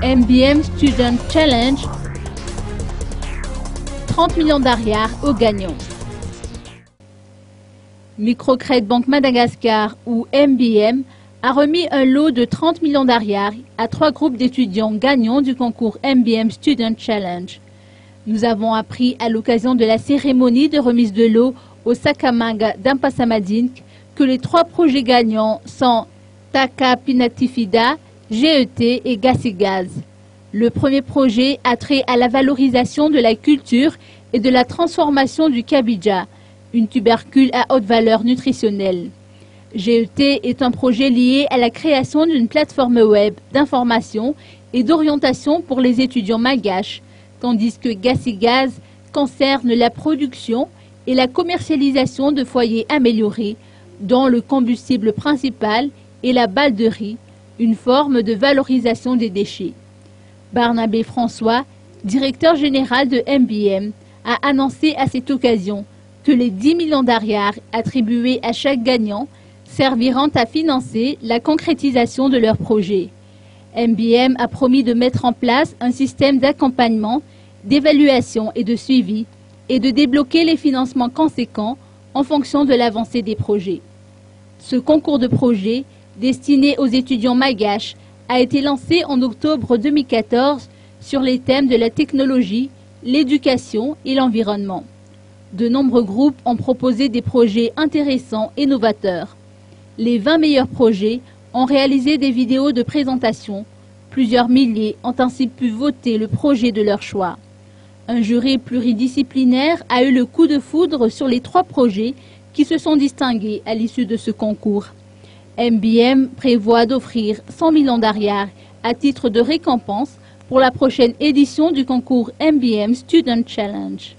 MBM Student Challenge, 30 millions d'ariars aux gagnants. Microcredit Banque Madagascar ou MBM a remis un lot de 30 millions d'ariars à 3 groupes d'étudiants gagnants du concours MBM Student Challenge. Nous avons appris à l'occasion de la cérémonie de remise de lot au Sakamanga d'Ampasamadink que les 3 projets gagnants sont Taka Pinatifida, GET et Gasigaz. Le premier projet a trait à la valorisation de la culture et de la transformation du kabidja, une tubercule à haute valeur nutritionnelle. GET est un projet lié à la création d'une plateforme web d'information et d'orientation pour les étudiants malgaches, tandis que Gasigaz concerne la production et la commercialisation de foyers améliorés, dont le combustible principal est la balle de riz, une forme de valorisation des déchets. Barnabé François, directeur général de MBM, a annoncé à cette occasion que les 10 millions d'ariars attribués à chaque gagnant serviront à financer la concrétisation de leur projet. MBM a promis de mettre en place un système d'accompagnement, d'évaluation et de suivi et de débloquer les financements conséquents en fonction de l'avancée des projets. Ce concours de projets, destiné aux étudiants malgaches, a été lancé en octobre 2014 sur les thèmes de la technologie, l'éducation et l'environnement. De nombreux groupes ont proposé des projets intéressants et novateurs. Les 20 meilleurs projets ont réalisé des vidéos de présentation. Plusieurs milliers ont ainsi pu voter le projet de leur choix. Un jury pluridisciplinaire a eu le coup de foudre sur les 3 projets qui se sont distingués à l'issue de ce concours. MBM prévoit d'offrir 100 millions d'ariars à titre de récompense pour la prochaine édition du concours MBM Student Challenge.